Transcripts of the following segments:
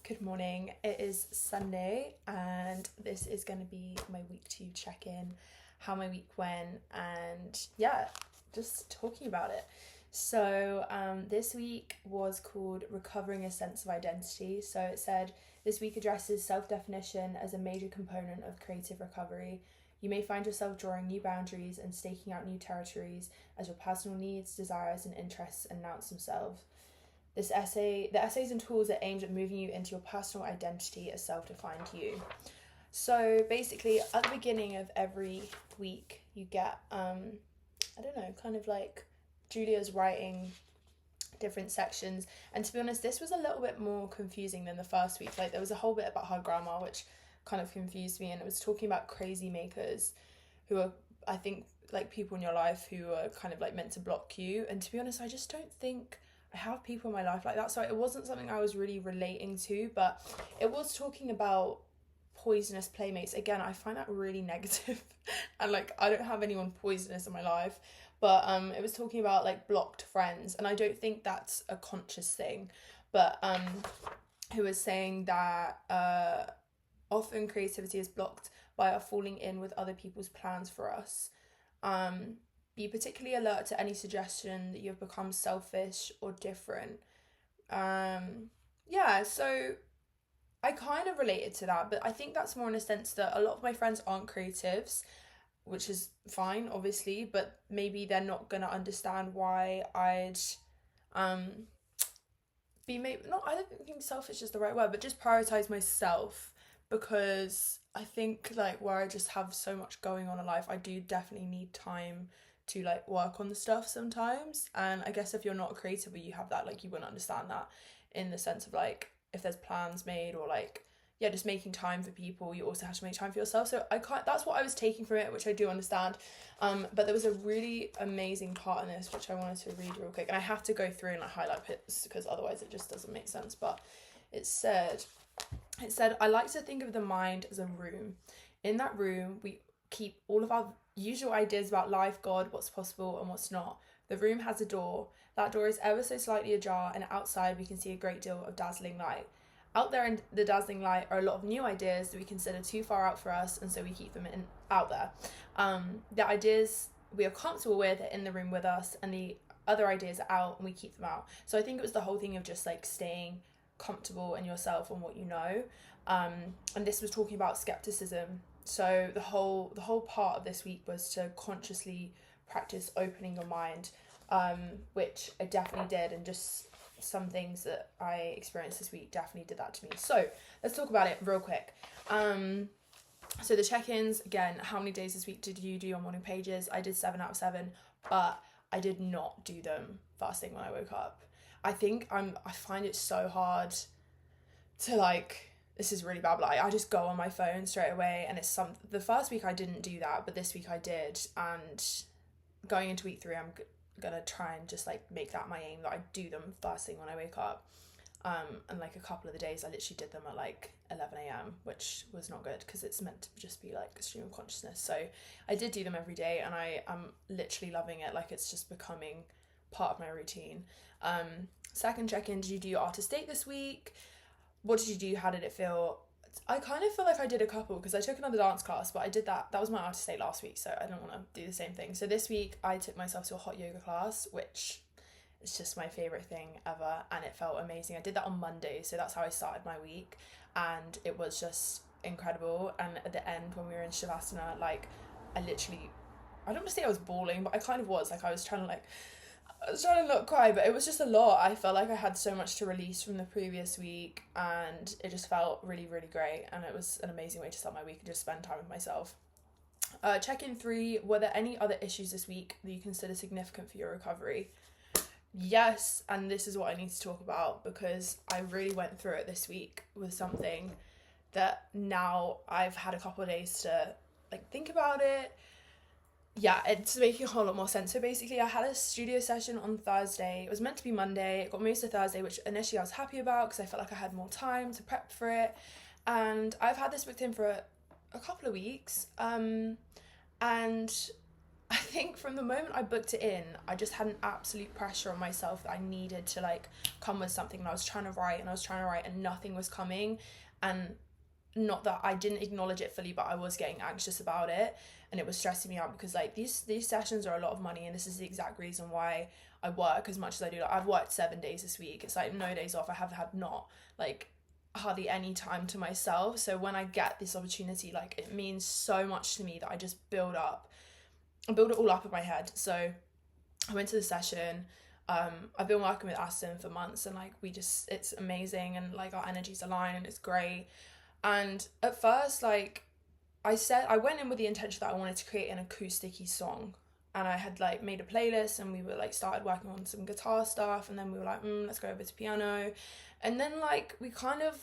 Good morning. It is Sunday, and this is going to be my week 2 check in, how my week went, and yeah, just talking about it. This week was called Recovering a Sense of Identity. So, it said this week addresses self definition as a major component of creative recovery. You may find yourself drawing new boundaries and staking out new territories as your personal needs, desires, and interests announce themselves. The essays and tools are aimed at moving you into your personal identity as self-defined you. So basically, at the beginning of every week, you get, I don't know, kind of like Julia's writing different sections. And to be honest, this was a little bit more confusing than the first week. Like, there was a whole bit about her grandma, which kind of confused me. And it was talking about crazy makers who are, I think, like people in your life who are kind of like meant to block you. And to be honest, I just don't think I have people in my life like that. So it wasn't something I was really relating to, but it was talking about poisonous playmates. Again, I find that really negative and like I don't have anyone poisonous in my life, but it was talking about like blocked friends, and I don't think that's a conscious thing, but who was saying that often creativity is blocked by our falling in with other people's plans for us. um be particularly alert to any suggestion that you've become selfish or different. Yeah, so I kind of related to that, but I think that's more in a sense that a lot of my friends aren't creatives, which is fine, obviously, but maybe they're not gonna understand why I'd um be maybe not. I don't think selfish is the right word, but just prioritize myself, because I think like where I just have so much going on in life, I do definitely need time to like work on the stuff sometimes. And I guess if you're not a creative or you have that, like you wouldn't understand that in the sense of like if there's plans made or like yeah, just making time for people, you also have to make time for yourself. So I can't, that's what I was taking from it, which I do understand. But there was a really amazing part in this which I wanted to read real quick, and I have to go through and like highlight bits because otherwise it just doesn't make sense. But it said I like to think of the mind as a room. In that room we keep all of our usual ideas about life, God, what's possible and what's not. The room has a door. That door is ever so slightly ajar, and outside we can see a great deal of dazzling light. Out there in the dazzling light are a lot of new ideas that we consider too far out for us, and so we keep them out there. The ideas we are comfortable with are in the room with us, and the other ideas are out, and we keep them out. So I think it was the whole thing of just like staying comfortable in yourself and what you know. And this was talking about skepticism. So the whole part of this week was to consciously practice opening your mind, which I definitely did, and just some things that I experienced this week definitely did that to me. So let's talk about it real quick. So the check-ins, again, how many days this week did you do your morning pages? I did 7 out of 7, but I did not do them first thing when I woke up. I find it so hard to like, this is really bad, but like, I just go on my phone straight away, and the first week I didn't do that, but this week I did. And going into week 3, I'm gonna try and just like make that my aim, that I do them first thing when I wake up. And like a couple of the days I literally did them at like 11 a.m, which was not good because it's meant to just be like stream of consciousness. So I did do them every day, and I am literally loving it. Like, it's just becoming part of my routine. Second check-in, did you do your artist date this week? What did you do? How did it feel? I kind of feel like I did a couple because I took another dance class, but I did that was my artist day last week, so I don't want to do the same thing. So this week I took myself to a hot yoga class, which is just my favorite thing ever, and it felt amazing. I did that on Monday, so that's how I started my week, and it was just incredible. And at the end, when we were in Shavasana, like I don't want to say I was bawling, but I kind of was. Like, I was trying to not cry, but it was just a lot. I felt like I had so much to release from the previous week, and it just felt really, really great. And it was an amazing way to start my week and just spend time with myself. Check-in 3, were there any other issues this week that you consider significant for your recovery? Yes, and this is what I need to talk about, because I really went through it this week with something that now I've had a couple of days to like think about it. Yeah, it's making a whole lot more sense. So basically, I had a studio session on Thursday. It was meant to be Monday. It got moved to Thursday, which initially I was happy about because I felt like I had more time to prep for it. And I've had this booked in for a couple of weeks. And I think from the moment I booked it in, I just had an absolute pressure on myself that I needed to like come with something, and I was trying to write and I was trying to write and nothing was coming. And not that I didn't acknowledge it fully, but I was getting anxious about it, and it was stressing me out because like these sessions are a lot of money, and this is the exact reason why I work as much as I do. Like I've worked 7 days this week. It's like no days off. I have had not like hardly any time to myself. So when I get this opportunity, like it means so much to me that I just build it all up in my head. So I went to the session. I've been working with Aston for months, and like it's amazing, and like our energies align and it's great. And at first, like I went in with the intention that I wanted to create an acousticy song. And I had like made a playlist, and we were like started working on some guitar stuff, and then we were like, let's go over to piano. And then like we kind of,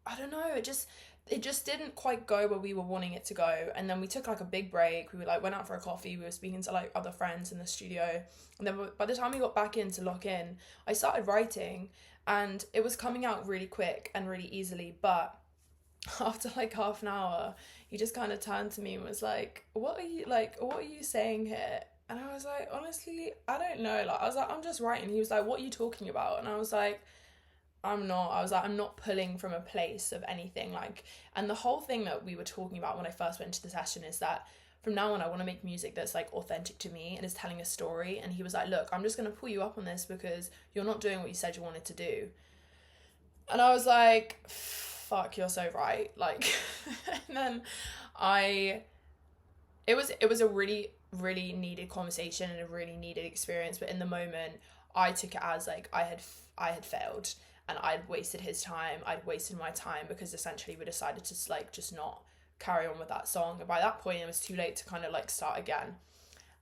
I don't know, it just didn't quite go where we were wanting it to go. And then we took like a big break. We were like went out for a coffee. We were speaking to like other friends in the studio. And then by the time we got back in to lock in, I started writing, and it was coming out really quick and really easily. But after like half an hour, he just kind of turned to me and was like, what are you saying here? And I was like, honestly, I don't know. Like I was like, I'm just writing. He was like, what are you talking about? And I was like, I'm not pulling from a place of anything. Like, and the whole thing that we were talking about when I first went into the session is that from now on I want to make music that's like authentic to me and is telling a story. And he was like, look, I'm just going to pull you up on this because you're not doing what you said you wanted to do. And I was like, fuck, you're so right. Like, and then I, it was a really, really needed conversation and a really needed experience. But in the moment, I took it as like I had failed, and I'd wasted his time. I'd wasted my time, because essentially we decided to like just not carry on with that song. And by that point, it was too late to kind of like start again.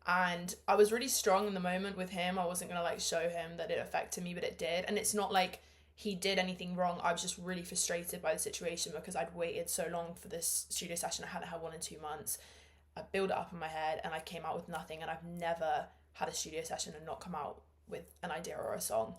And I was really strong in the moment with him. I wasn't gonna like show him that it affected me, but it did. And it's not like he did anything wrong. I was just really frustrated by the situation because I'd waited so long for this studio session. I hadn't had one in 2 months. I built it up in my head, and I came out with nothing. And I've never had a studio session and not come out with an idea or a song.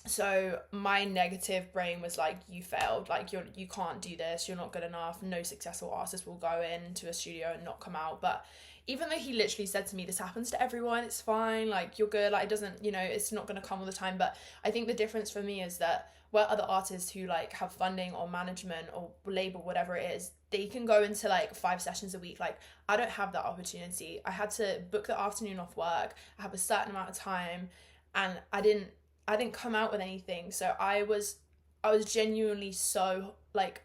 So my negative brain was like, you failed, like you can't do this, you're not good enough, no successful artist will go into a studio and not come out. But even though he literally said to me, this happens to everyone, it's fine, like you're good, like it doesn't, it's not going to come all the time. But I think the difference for me is that where other artists who like have funding or management or label, whatever it is, they can go into like 5 sessions a week. Like I don't have that opportunity. I had to book the afternoon off work. I have a certain amount of time, and I didn't come out with anything. So I was genuinely so like,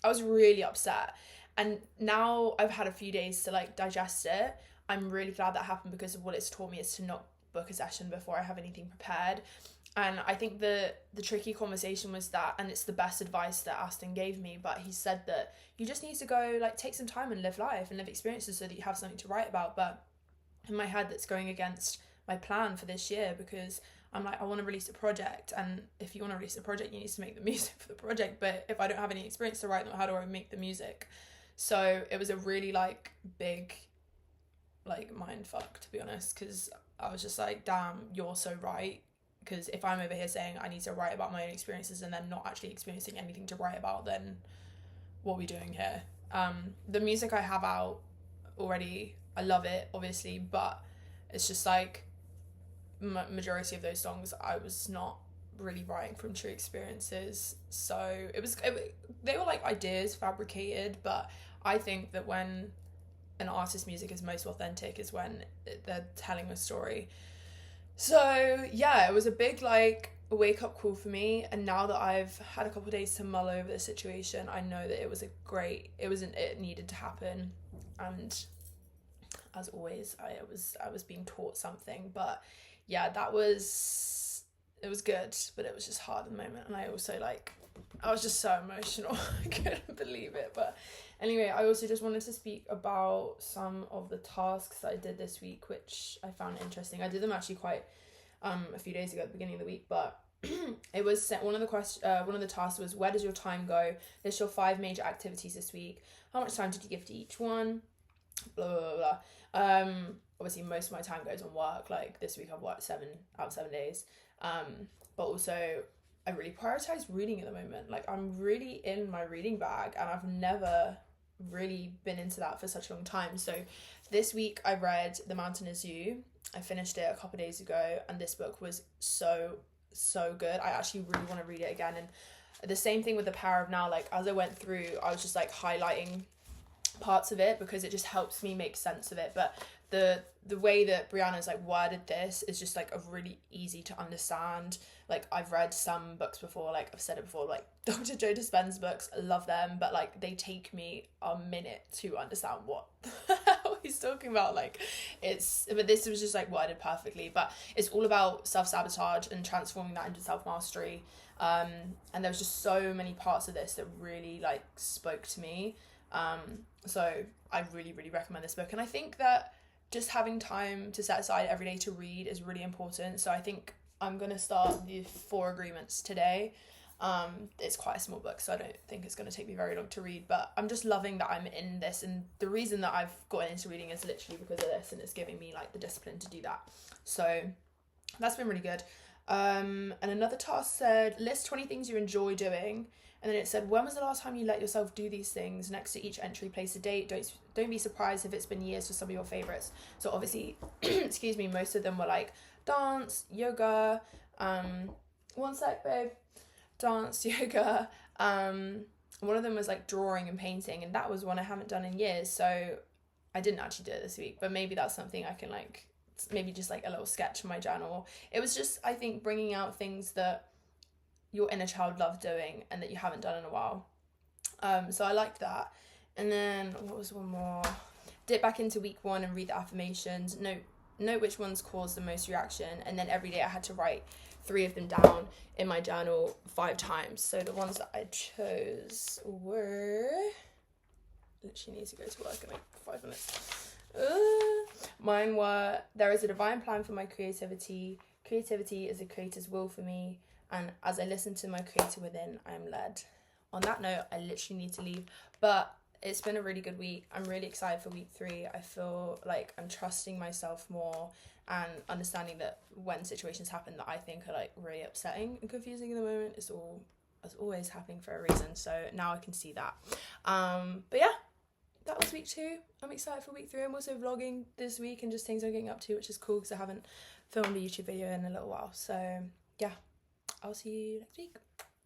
I was really upset. And now I've had a few days to like digest it. I'm really glad that happened, because of what it's taught me is to not book a session before I have anything prepared. And I think the tricky conversation was that, and it's the best advice that Aston gave me, but he said that you just need to go like take some time and live life and live experiences so that you have something to write about. But in my head, that's going against my plan for this year, because I'm like, I want to release a project, and if you want to release a project, you need to make the music for the project. But if I don't have any experience to write, how do I make the music? So it was a really like big like mind fuck, to be honest, because I was just like, damn, you're so right. Because if I'm over here saying I need to write about my own experiences and then not actually experiencing anything to write about, then what are we doing here? The music I have out already, I love it, obviously, but it's just like majority of those songs I was not really writing from true experiences. So they were like ideas fabricated, but I think that when an artist's music is most authentic is when they're telling a story. So yeah, it was a big like wake up call for me. And now that I've had a couple of days to mull over the situation, I know that it needed to happen. And as always, I was being taught something. But yeah, it was good, but it was just hard at the moment. And I also I was just so emotional. I couldn't believe it. But anyway, I also just wanted to speak about some of the tasks that I did this week, which I found interesting. I did them actually quite a few days ago at the beginning of the week, but it was one of the tasks was, where does your time go? List your 5 major activities this week. How much time did you give to each one? Blah blah blah. Obviously most of my time goes on work. Like this week I've worked 7 out of 7 days. But also I really prioritize reading at the moment. Like I'm really in my reading bag, and I've never really been into that for such a long time. So this week I read The Mountain Is You. I finished it a couple of days ago, and this book was so good. I actually really want to read it again. And the same thing with The Power of Now. Like, as I went through, I was just like highlighting parts of it because it just helps me make sense of it. But the way that Brianna's like worded this is just like a really easy to understand. Like, I've read some books before, like I've said it before, like Dr. Joe Dispenza books, I love them, but like they take me a minute to understand what the hell he's talking about. Like, but this was just like worded perfectly. But it's all about self-sabotage and transforming that into self-mastery. And there was just so many parts of this that really like spoke to me. So I really, really recommend this book. And I think that just having time to set aside every day to read is really important. So I think I'm going to start the 4 Agreements today. It's quite a small book, so I don't think it's going to take me very long to read, but I'm just loving that I'm in this. And the reason that I've gotten into reading is literally because of this, and it's giving me like the discipline to do that. So that's been really good. And another task said, list 20 things you enjoy doing. And then it said, when was the last time you let yourself do these things? Next to each entry, place a date. Don't be surprised if it's been years for some of your favorites. So obviously, excuse me, most of them were like dance, yoga, one sec, babe. Dance, yoga. One of them was like drawing and painting, and that was one I haven't done in years. So I didn't actually do it this week, but maybe that's something I can like, maybe just like a little sketch in my journal. It was just, I think, bringing out things that your inner child loved doing and that you haven't done in a while. So I liked that. And then what was one more? Dip back into week 1 and read the affirmations. Note which ones caused the most reaction. And then every day I had to write 3 of them down in my journal 5 times. So the ones that I chose were, literally need to go to work in like 5 minutes. Mine were, there is a divine plan for my creativity. Creativity is a creator's will for me. And as I listen to my creator within, I am led. On that note, I literally need to leave. But it's been a really good week. I'm really excited for week 3. I feel like I'm trusting myself more and understanding that when situations happen that I think are like really upsetting and confusing in the moment, it's always happening for a reason. So now I can see that. But yeah, that was week 2. I'm excited for week 3. I'm also vlogging this week and just things I'm getting up to, which is cool because I haven't filmed a YouTube video in a little while. So yeah. I'll see you next week.